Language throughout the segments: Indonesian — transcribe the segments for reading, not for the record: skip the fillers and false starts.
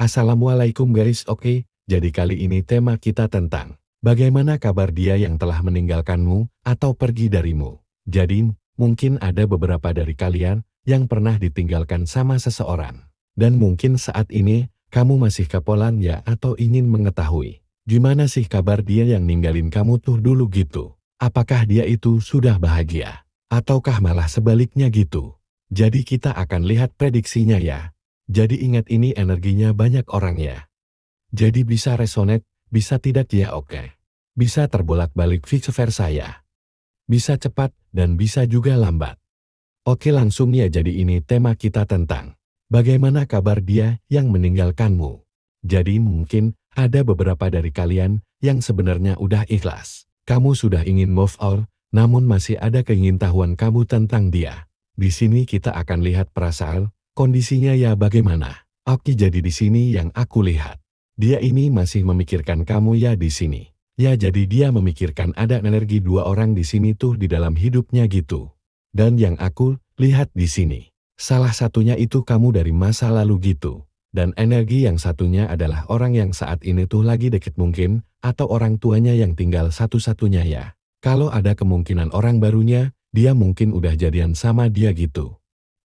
Assalamualaikum guys, oke, jadi kali ini tema kita tentang bagaimana kabar dia yang telah meninggalkanmu atau pergi darimu. Jadi, mungkin ada beberapa dari kalian yang pernah ditinggalkan sama seseorang. Dan mungkin saat ini, kamu masih kepolan ya atau ingin mengetahui. Gimana sih kabar dia yang ninggalin kamu tuh dulu gitu? Apakah dia itu sudah bahagia? Ataukah malah sebaliknya gitu? Jadi kita akan lihat prediksinya ya. Jadi ingat ini energinya banyak orang ya. Jadi bisa resonate, bisa tidak ya oke. Bisa terbolak-balik vice versa ya. Bisa cepat dan bisa juga lambat. Oke langsung ya jadi ini tema kita tentang bagaimana kabar dia yang meninggalkanmu. Jadi mungkin ada beberapa dari kalian yang sebenarnya udah ikhlas. Kamu sudah ingin move on, namun masih ada keingintahuan kamu tentang dia. Di sini kita akan lihat perasaan, kondisinya ya bagaimana. Oke jadi di sini yang aku lihat. Dia ini masih memikirkan kamu ya di sini. Ya jadi dia memikirkan ada energi dua orang di sini tuh di dalam hidupnya gitu. Dan yang aku lihat di sini, salah satunya itu kamu dari masa lalu gitu. Dan energi yang satunya adalah orang yang saat ini tuh lagi deket mungkin, atau orang tuanya yang tinggal satu-satunya ya. Kalau ada kemungkinan orang barunya, dia mungkin udah jadian sama dia gitu.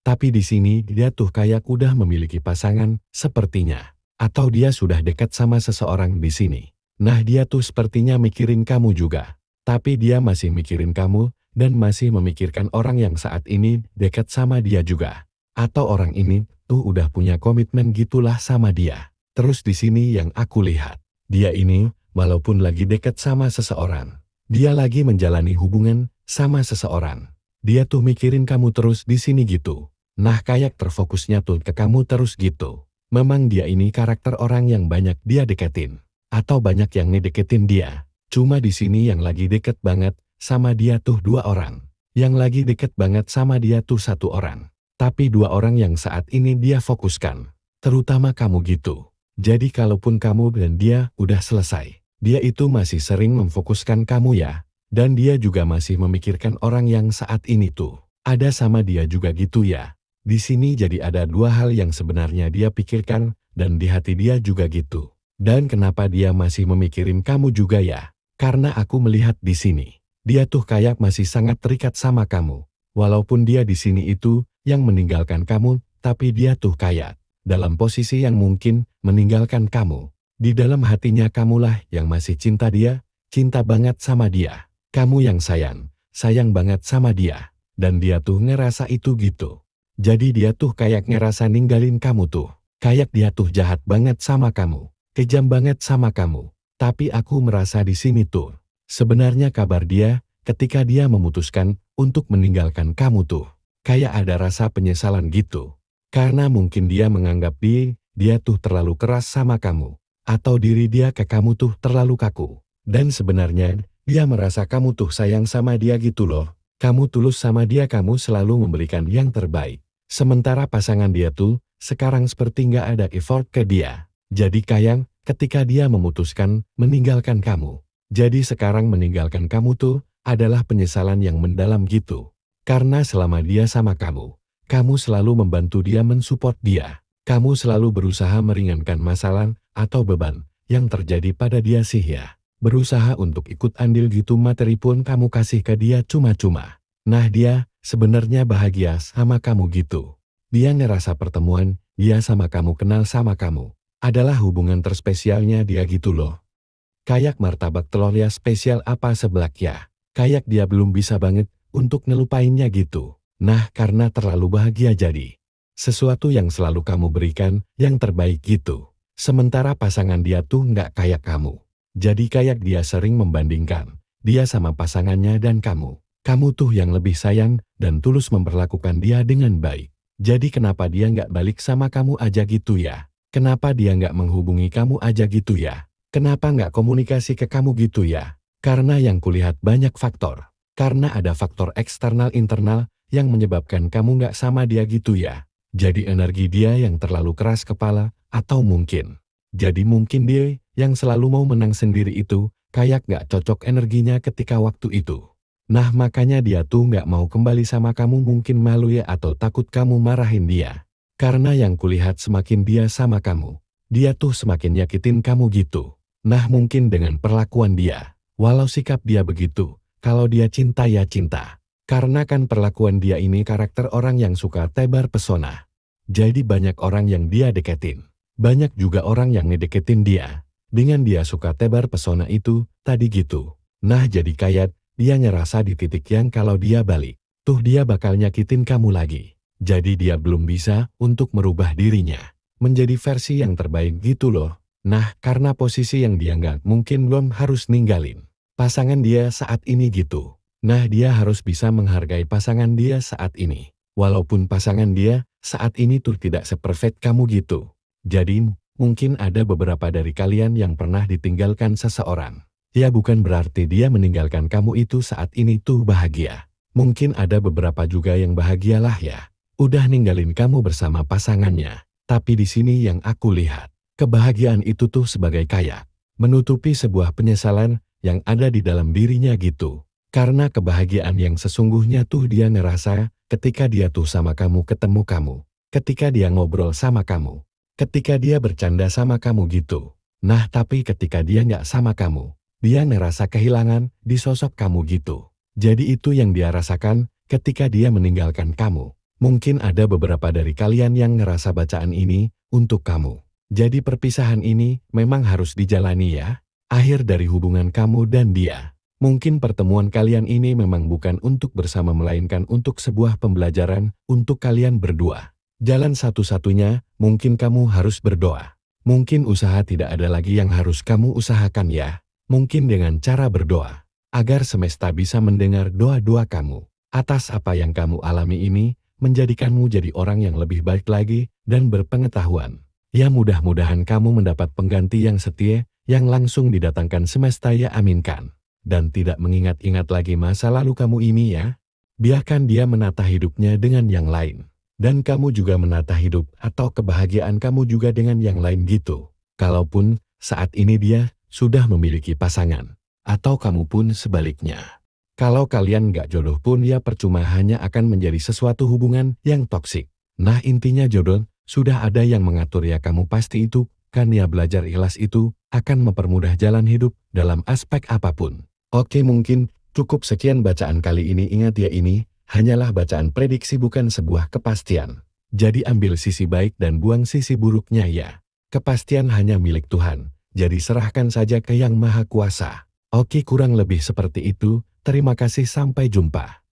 Tapi di sini dia tuh kayak udah memiliki pasangan, sepertinya. Atau dia sudah dekat sama seseorang di sini. Nah dia tuh sepertinya mikirin kamu juga. Tapi dia masih mikirin kamu, dan masih memikirkan orang yang saat ini dekat sama dia juga. Atau orang ini tuh udah punya komitmen gitulah sama dia. Terus di sini yang aku lihat. Dia ini, walaupun lagi dekat sama seseorang. Dia lagi menjalani hubungan sama seseorang. Dia tuh mikirin kamu terus di sini gitu. Nah kayak terfokusnya tuh ke kamu terus gitu. Memang dia ini karakter orang yang banyak dia deketin. Atau banyak yang ngedeketin dia. Cuma di sini yang lagi deket banget sama dia tuh dua orang. Yang lagi deket banget sama dia tuh satu orang. Tapi dua orang yang saat ini dia fokuskan. Terutama kamu gitu. Jadi kalaupun kamu dan dia udah selesai. Dia itu masih sering memfokuskan kamu ya. Dan dia juga masih memikirkan orang yang saat ini tuh. Ada sama dia juga gitu ya. Di sini jadi ada dua hal yang sebenarnya dia pikirkan, dan di hati dia juga gitu. Dan kenapa dia masih memikirin kamu juga ya? Karena aku melihat di sini, dia tuh kayak masih sangat terikat sama kamu. Walaupun dia di sini itu yang meninggalkan kamu, tapi dia tuh kayak dalam posisi yang mungkin meninggalkan kamu. Di dalam hatinya kamulah yang masih cinta dia, cinta banget sama dia. Kamu yang sayang, sayang banget sama dia. Dan dia tuh ngerasa itu gitu. Jadi dia tuh kayak ngerasa ninggalin kamu tuh. Kayak dia tuh jahat banget sama kamu. Kejam banget sama kamu. Tapi aku merasa di sini tuh. Sebenarnya kabar dia ketika dia memutuskan untuk meninggalkan kamu tuh. Kayak ada rasa penyesalan gitu. Karena mungkin dia menganggap dia tuh terlalu keras sama kamu. Atau diri dia ke kamu tuh terlalu kaku. Dan sebenarnya dia merasa kamu tuh sayang sama dia gitu loh. Kamu tulus sama dia, kamu selalu memberikan yang terbaik. Sementara pasangan dia tuh, sekarang seperti nggak ada effort ke dia. Jadi kayak, ketika dia memutuskan meninggalkan kamu. Jadi sekarang meninggalkan kamu tuh, adalah penyesalan yang mendalam gitu. Karena selama dia sama kamu selalu membantu dia, mensupport dia. Kamu selalu berusaha meringankan masalah atau beban yang terjadi pada dia sih ya. Berusaha untuk ikut andil gitu, materi pun kamu kasih ke dia cuma-cuma. Nah dia sebenarnya bahagia sama kamu gitu. Dia ngerasa pertemuan dia sama kamu, kenal sama kamu, adalah hubungan terspesialnya dia gitu loh. Kayak martabak telur ya, spesial apa seblak ya. Kayak dia belum bisa banget untuk ngelupainnya gitu. Nah karena terlalu bahagia jadi sesuatu yang selalu kamu berikan yang terbaik gitu. Sementara pasangan dia tuh nggak kayak kamu. Jadi kayak dia sering membandingkan dia sama pasangannya dan kamu. Kamu tuh yang lebih sayang dan tulus memperlakukan dia dengan baik. Jadi kenapa dia nggak balik sama kamu aja gitu ya? Kenapa dia nggak menghubungi kamu aja gitu ya? Kenapa nggak komunikasi ke kamu gitu ya? Karena yang kulihat banyak faktor. Karena ada faktor eksternal internal yang menyebabkan kamu nggak sama dia gitu ya. Jadi energi dia yang terlalu keras kepala, atau mungkin. Jadi mungkin dia yang selalu mau menang sendiri itu, kayak nggak cocok energinya ketika waktu itu. Nah makanya dia tuh nggak mau kembali sama kamu, mungkin malu ya atau takut kamu marahin dia. Karena yang kulihat semakin dia sama kamu, dia tuh semakin nyakitin kamu gitu. Nah mungkin dengan perlakuan dia, walau sikap dia begitu, kalau dia cinta ya cinta. Karena kan perlakuan dia ini karakter orang yang suka tebar pesona. Jadi banyak orang yang dia deketin. Banyak juga orang yang ngedeketin dia. Dengan dia suka tebar pesona itu, tadi gitu. Nah jadi kayak, dia ngerasa di titik yang kalau dia balik, tuh dia bakal nyakitin kamu lagi. Jadi dia belum bisa untuk merubah dirinya menjadi versi yang terbaik gitu loh. Nah, karena posisi yang dia nggak mungkin belum harus ninggalin pasangan dia saat ini gitu. Nah, dia harus bisa menghargai pasangan dia saat ini. Walaupun pasangan dia saat ini tuh tidak seperfect kamu gitu. Jadi, mungkin ada beberapa dari kalian yang pernah ditinggalkan seseorang. Ya bukan berarti dia meninggalkan kamu itu saat ini tuh bahagia. Mungkin ada beberapa juga yang bahagialah ya. Udah ninggalin kamu bersama pasangannya. Tapi di sini yang aku lihat, kebahagiaan itu tuh sebagai kayak menutupi sebuah penyesalan yang ada di dalam dirinya gitu. Karena kebahagiaan yang sesungguhnya tuh dia ngerasa ketika dia tuh sama kamu ketemu kamu. Ketika dia ngobrol sama kamu. Ketika dia bercanda sama kamu gitu. Nah tapi ketika dia nggak sama kamu, dia ngerasa kehilangan di sosok kamu gitu. Jadi itu yang dia rasakan ketika dia meninggalkan kamu. Mungkin ada beberapa dari kalian yang ngerasa bacaan ini untuk kamu. Jadi perpisahan ini memang harus dijalani ya. Akhir dari hubungan kamu dan dia. Mungkin pertemuan kalian ini memang bukan untuk bersama melainkan untuk sebuah pembelajaran untuk kalian berdua. Jalan satu-satunya mungkin kamu harus berdoa. Mungkin usaha tidak ada lagi yang harus kamu usahakan ya. Mungkin dengan cara berdoa. Agar semesta bisa mendengar doa-doa kamu. Atas apa yang kamu alami ini, menjadikanmu jadi orang yang lebih baik lagi dan berpengetahuan. Ya mudah-mudahan kamu mendapat pengganti yang setia, yang langsung didatangkan semesta ya aminkan. Dan tidak mengingat-ingat lagi masa lalu kamu ini ya. Biarkan dia menata hidupnya dengan yang lain. Dan kamu juga menata hidup atau kebahagiaan kamu juga dengan yang lain gitu. Kalaupun saat ini dia sudah memiliki pasangan. Atau kamu pun sebaliknya. Kalau kalian nggak jodoh pun ya percuma hanya akan menjadi sesuatu hubungan yang toksik. Nah intinya jodoh, sudah ada yang mengatur ya kamu pasti itu, kan ya belajar ikhlas itu, akan mempermudah jalan hidup dalam aspek apapun. Oke mungkin, cukup sekian bacaan kali ini ingat ya ini, hanyalah bacaan prediksi bukan sebuah kepastian. Jadi ambil sisi baik dan buang sisi buruknya ya. Kepastian hanya milik Tuhan, jadi serahkan saja ke Yang Maha Kuasa. Oke kurang lebih seperti itu. Terima kasih sampai jumpa.